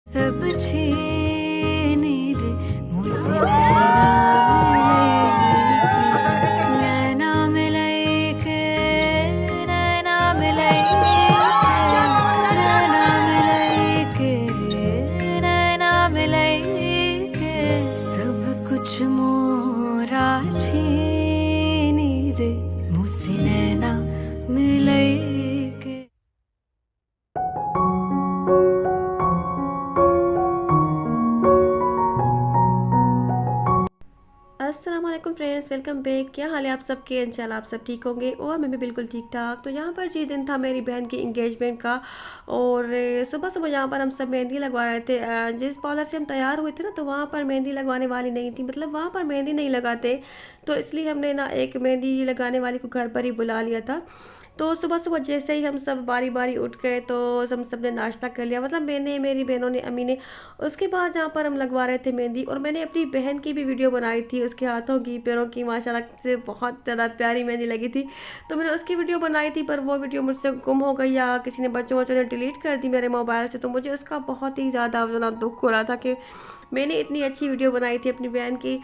सब छीन रे मुझसे नैना मिलैके नैना मिलैके नैना मिलैके नैना मिलैके सब कुछ मोरा छीन रे मुझसे नैना मिलैके। अस्सलाम वालेकुम फ्रेंड्स, वेलकम बैक। क्या हाल है आप सबके? इंशाल्लाह आप सब ठीक होंगे और मैं भी बिल्कुल ठीक ठाक। तो यहाँ पर जी दिन था मेरी बहन की इंगेजमेंट का और सुबह सुबह यहाँ पर हम सब मेहंदी लगवा रहे थे। जिस पार्लर से हम तैयार हुए थे ना, तो वहाँ पर मेहंदी लगवाने वाली नहीं थी, मतलब वहाँ पर मेहंदी नहीं लगाते। तो इसलिए हमने ना एक मेहंदी लगाने वाली को घर पर ही बुला लिया था। तो सुबह सुबह जैसे ही हम सब बारी बारी उठ गए तो हम सब ने नाश्ता कर लिया, मतलब मैंने, मेरी बहनों ने, अम्मी ने। उसके बाद जहाँ पर हम लगवा रहे थे मेहंदी, और मैंने अपनी बहन की भी वीडियो बनाई थी, उसके हाथों की, पैरों की, माशाल्लाह से बहुत ज़्यादा प्यारी मेहंदी लगी थी। तो मैंने उसकी वीडियो बनाई थी, पर वो वीडियो मुझसे गुम हो गई या किसी ने, बच्चों ने डिलीट कर दी मेरे मोबाइल से। तो मुझे उसका बहुत ही ज़्यादा दुख हो रहा था कि मैंने इतनी अच्छी वीडियो बनाई थी अपनी बहन की,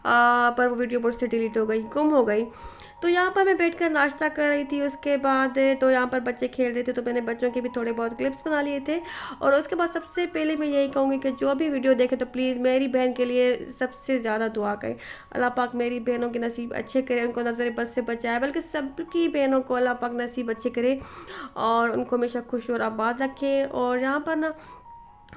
पर वो वीडियो मुझसे डिलीट हो गई, गुम हो गई। तो यहाँ पर मैं बैठकर नाश्ता कर रही थी। उसके बाद तो यहाँ पर बच्चे खेल रहे थे, तो मैंने बच्चों के भी थोड़े बहुत क्लिप्स बना लिए थे। और उसके बाद सबसे पहले मैं यही कहूँगी कि जो भी वीडियो देखे तो प्लीज़ मेरी बहन के लिए सबसे ज़्यादा दुआ करें। अल्लाह पाक मेरी बहनों के नसीब अच्छे करे, उनको नज़र बद से बचाए, बल्कि सबकी बहनों को अल्लाह पाक नसीब अच्छे करे और उनको हमेशा खुश और आबाद रखे। और यहाँ पर ना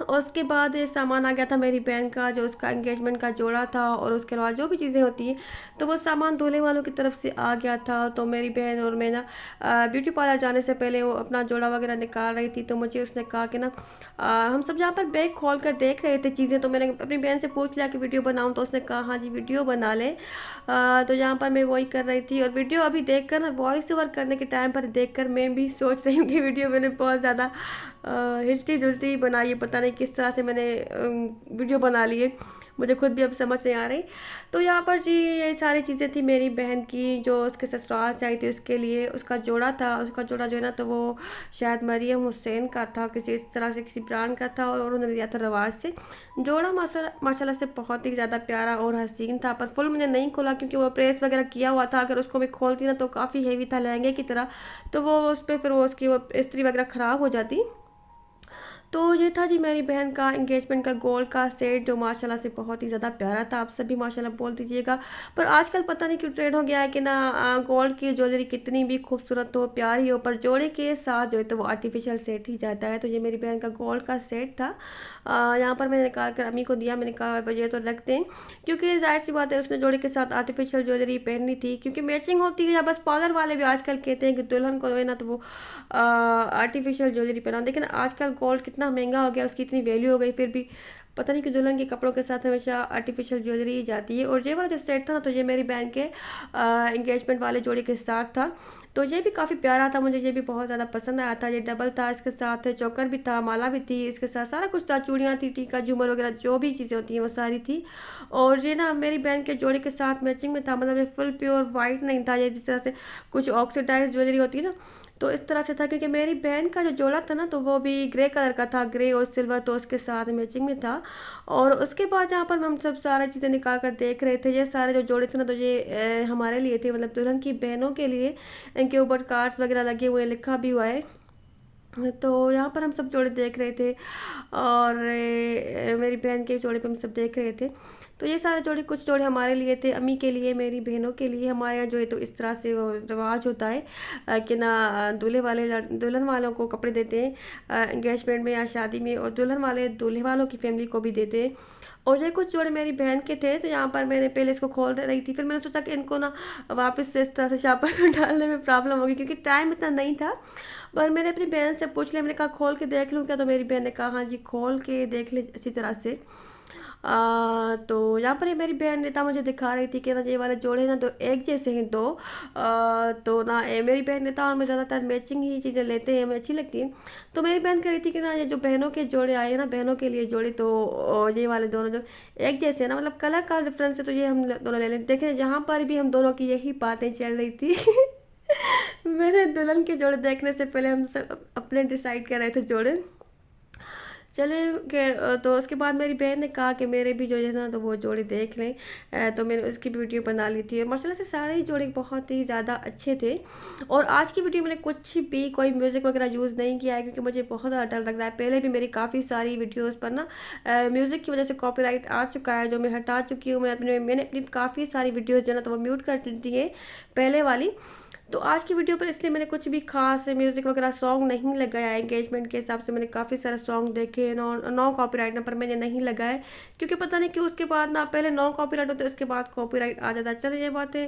उसके बाद ये सामान आ गया था मेरी बहन का, जो उसका एंगेजमेंट का जोड़ा था, और उसके अलावा जो भी चीज़ें होती हैं, तो वो सामान दूल्हे वालों की तरफ से आ गया था। तो मेरी बहन और मैं ना ब्यूटी पार्लर जाने से पहले वो अपना जोड़ा वगैरह निकाल रही थी। तो मुझे उसने कहा कि ना हम सब जहाँ पर बैग खोल कर देख रहे थे चीज़ें, तो मैंने अपनी बहन से पूछ लिया कि वीडियो बनाऊँ, तो उसने कहा हाँ जी वीडियो बना लें। तो यहाँ पर मैं वही कर रही थी, और वीडियो अभी देख कर ना, वॉइस ओवर करने के टाइम पर देख कर मैं भी सोच रही हूँ कि वीडियो मैंने बहुत ज़्यादा हिलती जुलती बनाई है, पता नहीं किस तरह से मैंने वीडियो बना ली है, मुझे खुद भी अब समझ नहीं आ रही। तो यहाँ पर जी ये सारी चीज़ें थी मेरी बहन की, जो उसके ससुराल से आई थी उसके लिए। उसका जोड़ा था, उसका जोड़ा जो है ना, तो वो शायद मरियम हुसैन का था, किसी इस तरह से किसी ब्रांड का था, और उन्होंने लिया था रवाज से। जोड़ा माशाल्लाह से बहुत ही ज़्यादा प्यारा और हसीन था, पर फुल मैंने नहीं खोला क्योंकि वो प्रेस वगैरह किया हुआ था। अगर उसको मैं खोलती ना तो काफ़ी हेवी था लहंगे की तरह, तो वो उस पर फिर वो उसकी वो इस्त्री वगैरह ख़राब हो जाती। तो ये था जी मेरी बहन का एंगेजमेंट का गोल्ड का सेट, जो माशाल्लाह से बहुत ही ज़्यादा प्यारा था। आप सभी माशाल्लाह बोल दीजिएगा। पर आजकल पता नहीं क्यों ट्रेंड हो गया है कि ना गोल्ड की ज्वेलरी कितनी भी खूबसूरत हो, प्यारी हो, पर जोड़े के साथ जो है तो वो आर्टिफिशियल सेट ही जाता है। तो ये मेरी बहन का गोल्ड का सेट था। यहाँ पर मैंने निकाल कर अम्मी को दिया, मैंने कहा ये तो रख दें, क्योंकि जाहिर सी बात है उसने जोड़े के साथ आर्टिफिशियल ज्वेलरी पहननी थी, क्योंकि मैचिंग होती है। या बस पार्लर वाले भी आजकल कहते हैं कि दुल्हन को है ना तो वो आर्टिफिशियल ज्वेलरी पहना, लेकिन आजकल गोल्ड कितना महंगा हो गया, उसकी इतनी वैल्यू हो गई, फिर भी पता नहीं कि दुल्हन के कपड़ों के साथ हमेशा आर्टिफिशियल ज्वेलरी ही जाती है। और ये वाला जो सेट था ना, तो ये मेरी बहन के एंगेजमेंट वाले जोड़ी के साथ था। तो ये भी काफ़ी प्यारा था, मुझे ये भी बहुत ज़्यादा पसंद आया था। ये डबल था, इसके साथ चोकर भी था, माला भी थी, इसके साथ सारा कुछ था, चूड़ियाँ थी, टीका, झूमर वगैरह जो भी चीज़ें होती हैं वो सारी थी। और ये ना मेरी बहन के जोड़ी के साथ मैचिंग में था, मतलब ये फुल प्योर वाइट नहीं था, ये जिस तरह से कुछ ऑक्सीडाइज ज्वेलरी होती है ना, तो इस तरह से था। क्योंकि मेरी बहन का जो जोड़ा था ना, तो वो भी ग्रे कलर का था, ग्रे और सिल्वर, तो उसके साथ मैचिंग में था। और उसके बाद यहाँ पर हम सब सारी चीज़ें निकाल कर देख रहे थे। ये सारे जो जोड़े थे ना, तो ये हमारे लिए थे, मतलब दुल्हन की बहनों के लिए। इनके ऊपर कार्ड्स वगैरह लगे हुए हैं, लिखा भी हुआ है। तो यहाँ पर हम सब जोड़े देख रहे थे, और मेरी बहन के जोड़े पे हम सब देख रहे थे। तो ये सारे जोड़े, कुछ जोड़े हमारे लिए थे, अम्मी के लिए, मेरी बहनों के लिए। हमारे यहाँ जो है तो इस तरह से वो रिवाज होता है कि ना दुल्हन वालों को कपड़े देते हैं एंगेजमेंट में या शादी में, और दुल्हन वाले दूल्हे वालों की फैमिली को भी देते हैं। और ये कुछ जोड़े मेरी बहन के थे। तो यहाँ पर मैंने पहले इसको खोल रही थी, फिर मैंने सोचा कि इनको ना वापस से इस तरह से शापर में डालने में प्रॉब्लम होगी, क्योंकि टाइम इतना नहीं था। पर मैंने अपनी बहन से पूछ लिया, मैंने कहा खोल के देख लूँ क्या? तो मेरी बहन ने कहा हाँ जी खोल के देख ले अच्छी तरह से। तो यहाँ पर ये मेरी बहन नेता मुझे दिखा रही थी कि ना ये वाले जोड़े ना तो एक जैसे हैं दो। तो ना मेरी बहन नेता और मैं ज़्यादातर मैचिंग ही चीज़ें लेते हैं, हमें अच्छी लगती हैं। तो मेरी बहन कह रही थी कि ना ये जो बहनों के जोड़े आए हैं ना, बहनों के लिए जोड़े, तो ये वाले दोनों जो एक जैसे है ना, मतलब कलर का डिफरेंस है, तो ये हम दोनों ले लें। देखें जहाँ पर भी हम दोनों की यही बातें चल रही थी। मेरे दुल्हन के जोड़े देखने से पहले हम सब अपने डिसाइड कर रहे थे जोड़े। चले के तो उसके बाद मेरी बहन ने कहा कि मेरे भी जो है ना तो वो जोड़ी देख लें। तो मैंने उसकी भी वीडियो बना ली थी और माशाल्लाह से सारे ही जोड़े बहुत ही ज़्यादा अच्छे थे। और आज की वीडियो मैंने कुछ भी कोई म्यूज़िक वगैरह यूज़ नहीं किया है, क्योंकि मुझे बहुत ज़्यादा डर लग रहा है। पहले भी मेरी काफ़ी सारी वीडियोज़ पर ना म्यूज़िक की वजह से कॉपीराइट आ चुका है, जो मैं हटा चुकी हूँ। मैंने अपनी काफ़ी सारी वीडियोज़ जो है ना तो वो म्यूट कर दी है पहले वाली। तो आज की वीडियो पर इसलिए मैंने कुछ भी खास म्यूज़िक वगैरह सॉन्ग नहीं लगाया है। एंगेजमेंट के हिसाब से मैंने काफ़ी सारे सॉन्ग देखे, नो कॉपीराइट ना, पर मैंने नहीं लगाया, क्योंकि पता नहीं क्यों उसके बाद ना पहले नो कॉपीराइट होते उसके बाद कॉपीराइट आ जाता है। चलो ये बातें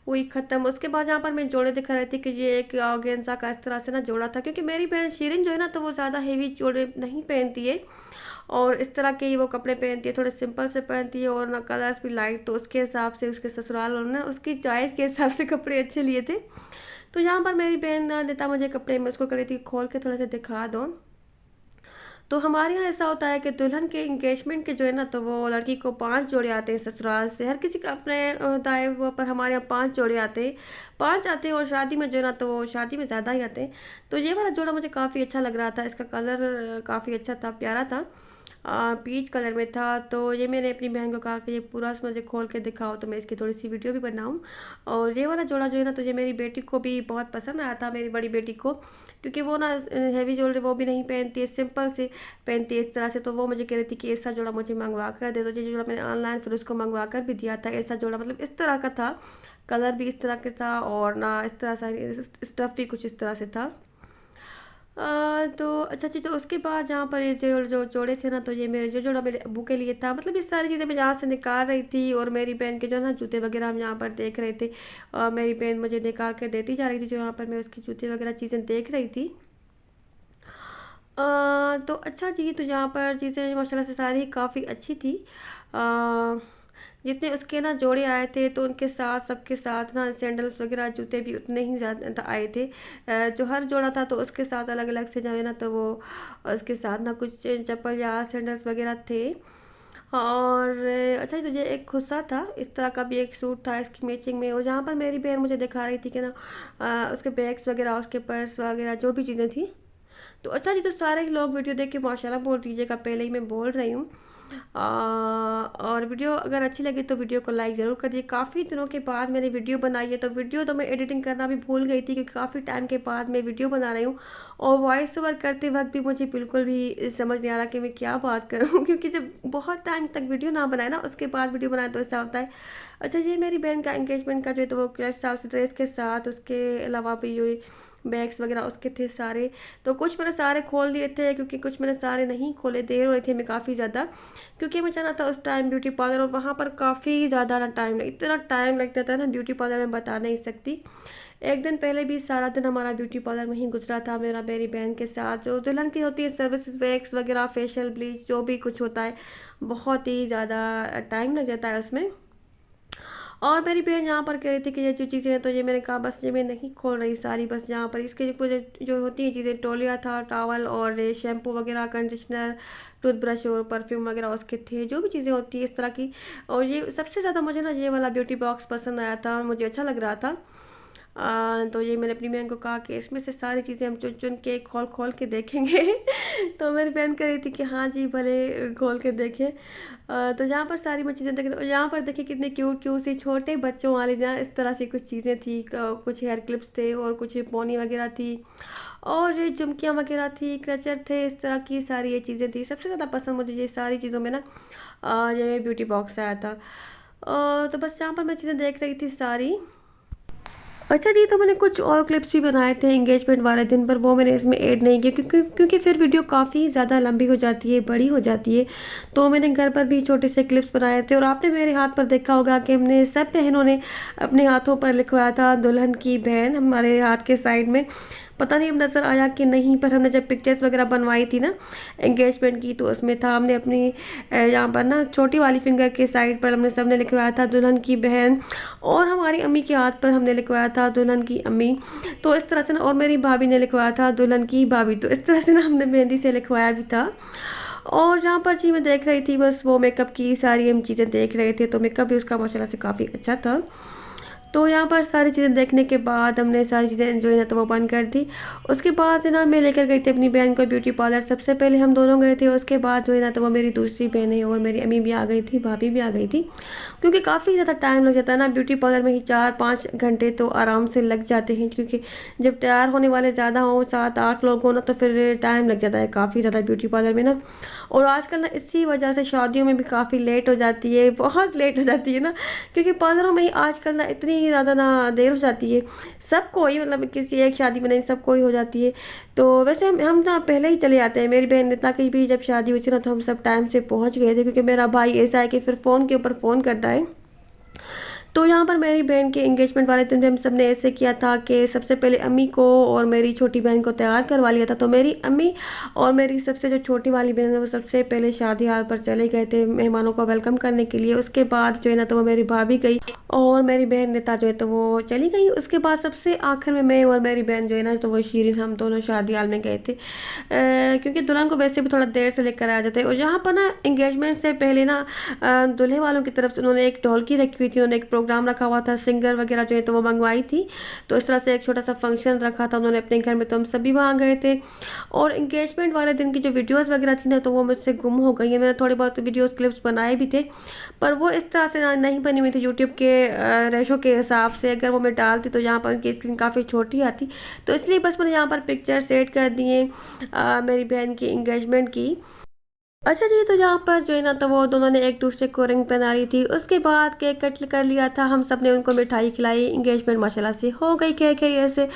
हुई ख़त्म। उसके बाद यहाँ पर मैं जोड़े दिखा रही थी कि ये एक ऑर्गेन्जा का इस तरह से ना जोड़ा था, क्योंकि मेरी बहन शीरिन जो है ना तो वो ज़्यादा हेवी जोड़े नहीं पहनती है और इस तरह के ही वो कपड़े पहनती है, थोड़े सिंपल से पहनती है और ना कलर्स भी लाइट। तो उसके हिसाब से उसके ससुराल वालों ने उसकी चॉइस के हिसाब से कपड़े अच्छे लिए थे। तो यहाँ पर मेरी बहन नेता मुझे कपड़े, मैं उसको कह रही थी खोल के थोड़ा सा दिखा दो। तो हमारे यहाँ ऐसा होता है कि दुल्हन के इंगेजमेंट के जो है ना तो वो लड़की को 5 जोड़े आते हैं ससुराल से। हर किसी का अपने होता है वो, पर हमारे यहाँ 5 जोड़े आते हैं, 5 आते हैं। और शादी में जो है ना तो वो शादी में ज़्यादा ही आते हैं। तो ये वाला जोड़ा मुझे काफ़ी अच्छा लग रहा था, इसका कलर काफ़ी अच्छा था, प्यारा था, पीच कलर में था। तो ये मैंने अपनी बहन को कहा कि ये पूरा मुझे खोल के दिखाओ, तो मैं इसकी थोड़ी सी वीडियो भी बनाऊं। और ये वाला जोड़ा जो है ना तो ये मेरी बेटी को भी बहुत पसंद आया था, मेरी बड़ी बेटी को, क्योंकि वो ना हैवी ज्वेलरी वो भी नहीं पहनती है, सिंपल से पहनती है इस तरह से। तो वो मुझे कह रही थी कि ऐसा जोड़ा मुझे मंगवा कर दे। तो ये जोड़ा मैंने ऑनलाइन फिर उसको मंगवा कर भी दिया था। ऐसा जोड़ा मतलब इस तरह का था, कलर भी इस तरह का था और ना इस तरह सा स्टफ़ भी कुछ इस तरह से था। तो अच्छा जी, तो उसके बाद जहाँ पर ये जो जो जोड़े थे ना तो ये मेरे जो जोड़ा मेरे अब्बू के लिए था। मतलब ये सारी चीज़ें मैं यहाँ से निकाल रही थी और मेरी बहन के जो है ना जूते वगैरह हम यहाँ पर देख रहे थे। और मेरी बहन मुझे निकाल के देती जा रही थी, जो यहाँ पर मैं उसकी जूते वगैरह चीज़ें देख रही थी। तो अच्छा जी, तो यहाँ पर चीज़ें माशाल्लाह से सारी काफ़ी अच्छी थी। जितने उसके ना जोड़े आए थे तो उनके साथ सबके साथ ना सैंडल्स वगैरह जूते भी उतने ही ज़्यादा आए थे। जो हर जोड़ा था तो उसके साथ अलग अलग से जो है ना तो वो उसके साथ ना कुछ चप्पल या सैंडल्स वगैरह थे। और अच्छा जी, तो ये एक खुस्सा था, इस तरह का भी एक सूट था इसकी मैचिंग में। और जहाँ पर मेरी बहन मुझे दिखा रही थी कि ना उसके बैग्स वगैरह, उसके पर्स वगैरह जो भी चीज़ें थी। तो अच्छा जी, तो सारे ही लोग वीडियो देख के माशाल्लाह बोल दीजिएगा, पहले ही मैं बोल रही हूँ। और वीडियो अगर अच्छी लगी तो वीडियो को लाइक ज़रूर कर दिए। काफ़ी दिनों के बाद मैंने वीडियो बनाई है, तो वीडियो तो मैं एडिटिंग करना भी भूल गई थी, क्योंकि काफ़ी टाइम के बाद मैं वीडियो बना रही हूँ। और वॉइस ओवर करते वक्त भी मुझे बिल्कुल भी समझ नहीं आ रहा कि मैं क्या बात करूँ क्योंकि जब बहुत टाइम तक वीडियो ना बनाए ना उसके बाद वीडियो बनाए तो ऐसा होता है। अच्छा, ये मेरी बहन का एंगेजमेंट का जो है तो वो क्लच था, उस ड्रेस के साथ उसके अलावा भी जो बैग्स वगैरह उसके थे सारे। तो कुछ मैंने सारे खोल दिए थे, क्योंकि कुछ मैंने सारे नहीं खोले, देर हो रही थी मैं काफ़ी ज़्यादा, क्योंकि मैं जाना था उस टाइम ब्यूटी पार्लर। और वहाँ पर काफ़ी ज़्यादा ना टाइम इतना टाइम लग जाता है ना ब्यूटी पार्लर में, बता नहीं सकती। एक दिन पहले भी सारा दिन हमारा ब्यूटी पार्लर में ही गुजरा था, मेरी बहन के साथ। जो दुल्हन की होती है सर्विसेज, वैक्स वगैरह, फेशियल, ब्लीच, जो भी कुछ होता है, बहुत ही ज़्यादा टाइम लग जाता है उसमें। और मेरी बहन यहाँ पर कह रही थी कि ये जो चीज़ें हैं, तो ये मैंने कहा बस ये मैं नहीं खोल रही सारी, बस यहाँ पर इसके जो होती हैं चीज़ें, टोलिया था, टॉवल और शैम्पू वगैरह, कंडीशनर, टूथब्रश और परफ्यूम वगैरह उसके थे, जो भी चीज़ें होती है इस तरह की। और ये सबसे ज़्यादा मुझे ना ये वाला ब्यूटी बॉक्स पसंद आया था, मुझे अच्छा लग रहा था। तो ये मैंने अपनी बहन को कहा कि इसमें से सारी चीज़ें हम चुन चुन के खोल खोल के देखेंगे तो मेरी बहन कह रही थी कि हाँ जी भले खोल के देखें। तो यहाँ पर सारी मैं चीज़ें देख रही, यहाँ पर देखिए कितने क्यूट क्यूट सी छोटे बच्चों वाली जहाँ इस तरह से कुछ चीज़ें थी, कुछ हेयर क्लिप्स थे और कुछ पोनी वगैरह थी और ये झुमकियाँ वगैरह थी, क्लचर थे, इस तरह की सारी ये चीज़ें थी। सबसे ज़्यादा पसंद मुझे ये सारी चीज़ों में ना ये ब्यूटी बॉक्स आया था। तो बस यहाँ पर मैं चीज़ें देख रही थी सारी। अच्छा जी, तो मैंने कुछ और क्लिप्स भी बनाए थे एंगेजमेंट वाले दिन पर, वो मैंने इसमें ऐड नहीं किया क्योंकि फिर वीडियो काफ़ी ज़्यादा लंबी हो जाती है, बड़ी हो जाती है। तो मैंने घर पर भी छोटे से क्लिप्स बनाए थे। और आपने मेरे हाथ पर देखा होगा कि हमने सब बहनों ने अपने हाथों पर लिखवाया था दुल्हन की बहन, हमारे हाथ के साइड में। पता नहीं अब नज़र आया कि नहीं, पर हमने जब पिक्चर्स वगैरह बनवाई थी ना एंगेजमेंट की, तो उसमें था हमने अपनी यहाँ पर ना छोटी वाली फिंगर के साइड पर हमने सबने लिखवाया था दुल्हन की बहन, और हमारी अम्मी के हाथ पर हमने लिखवाया था दुल्हन की अम्मी। तो इस तरह से ना, और मेरी भाभी ने लिखवाया था दुल्हन की भाभी। तो इस तरह से ना हमने मेहंदी से लिखवाया भी था। और जहाँ पर जी मैं देख रही थी बस वो मेकअप की सारी हम चीज़ें देख रहे थे, तो मेकअप भी उसका माशाल्लाह से काफ़ी अच्छा था। तो यहाँ पर सारी चीज़ें देखने के बाद हमने सारी चीज़ें जो है ना तो वो बंद कर दी। उसके बाद है ना मैं लेकर गई थी अपनी बहन को ब्यूटी पार्लर। सबसे पहले हम दोनों गए थे, उसके बाद जो है ना तो वो मेरी दूसरी बहनें और मेरी अम्मी भी आ गई थी, भाभी भी आ गई थी। क्योंकि काफ़ी ज़्यादा टाइम लग जाता है ना ब्यूटी पार्लर में ही, 4-5 घंटे तो आराम से लग जाते हैं। क्योंकि जब तैयार होने वाले ज़्यादा हों, 7-8 लोग हों ना, तो फिर टाइम लग जाता है काफ़ी ज़्यादा ब्यूटी पार्लर में ना। और आजकल ना इसी वजह से शादियों में भी काफ़ी लेट हो जाती है, बहुत लेट हो जाती है ना। क्योंकि पार्लरों में ही आजकल ना इतनी ज़्यादा ना देर हो जाती है, सबको ही, मतलब किसी एक शादी में नहीं, सबको ही हो जाती है। तो वैसे हम ना पहले ही चले आते हैं। मेरी बहन नेता की भी जब शादी हुई थी ना तो हम सब टाइम से पहुंच गए थे, क्योंकि मेरा भाई ऐसा है कि फिर फ़ोन के ऊपर फ़ोन करता है। तो यहाँ पर मेरी बहन के एंगेजमेंट वाले दिन भी हम सब ने ऐसे किया था कि सबसे पहले अम्मी को और मेरी छोटी बहन को तैयार करवा लिया था। तो मेरी अम्मी और मेरी सबसे जो छोटी वाली बहन है वो सबसे पहले शादी हाल पर चले गए थे मेहमानों को वेलकम करने के लिए। उसके बाद जो है ना तो वो मेरी भाभी गई और मेरी बहन नेता जो है तो वो चली गई। उसके बाद सबसे आखिर में मैं और मेरी बहन जो है ना तो वो शीरीन, हम दोनों शादी हाल में गए थे। क्योंकि दुल्हन को वैसे भी थोड़ा देर से लेकर आ जाते हैं। और जहाँ पर ना एंगेजमेंट से पहले ना दूल्हे वालों की तरफ से उन्होंने एक ढोलकी रखी हुई थी, उन्होंने एक प्रोग्राम रखा हुआ था, सिंगर वगैरह जो है तो वो मंगवाई थी। तो इस तरह से एक छोटा सा फंक्शन रखा था उन्होंने अपने घर में, तो हम सभी वहाँ गए थे। और एंगेजमेंट वाले दिन की जो वीडियोस वगैरह थी ना तो वो मुझसे गुम हो गई है। मैंने थोड़े बहुत वीडियोस क्लिप्स बनाए भी थे, पर वो इस तरह से नहीं बनी हुई थी यूट्यूब के रेशो के हिसाब से। अगर वो मैं डालती तो यहाँ पर उनकी स्क्रीन काफ़ी छोटी आती, तो इसलिए बस मैंने यहाँ पर पिक्चर्स ऐड कर दिए मेरी बहन की एंगेजमेंट की। अच्छा जी, तो यहाँ पर जो है ना तो वो दोनों ने एक दूसरे को रिंग पहना ली थी। उसके बाद केक कट कर लिया था, हम सब ने उनको मिठाई खिलाई। इंगेजमेंट माशाल्लाह से हो गई खैरियत से।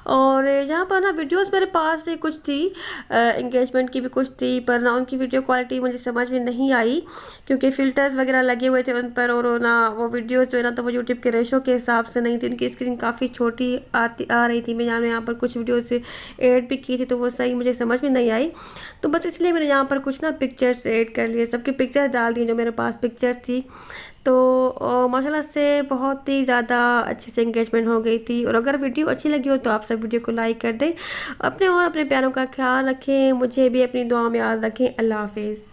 और यहाँ पर ना वीडियोस मेरे पास से कुछ थी, इंगेजमेंट की भी कुछ थी, पर ना उनकी वीडियो क्वालिटी मुझे समझ में नहीं आई, क्योंकि फ़िल्टर्स वगैरह लगे हुए थे उन पर। और ना वो वीडियोज़ जो है ना तो वो यूट्यूब के रेशो के हिसाब से नहीं थी, उनकी स्क्रीन काफ़ी छोटी आ रही थी। मैं यहाँ पर कुछ वीडियोज़ ऐड भी की थी, तो वो सही मुझे समझ में नहीं आई। तो बस इसलिए मैंने यहाँ पर कुछ ना पिक्चर्स ऐड कर लिए, सबकी पिक्चर्स डाल दी जो मेरे पास पिक्चर्स थी। तो माशाल्लाह से बहुत ही ज़्यादा अच्छे से एंगेजमेंट हो गई थी। और अगर वीडियो अच्छी लगी हो तो आप सब वीडियो को लाइक कर दें, अपने और अपने प्यारों का ख्याल रखें, मुझे भी अपनी दुआ में याद रखें। अल्लाह हाफिज़।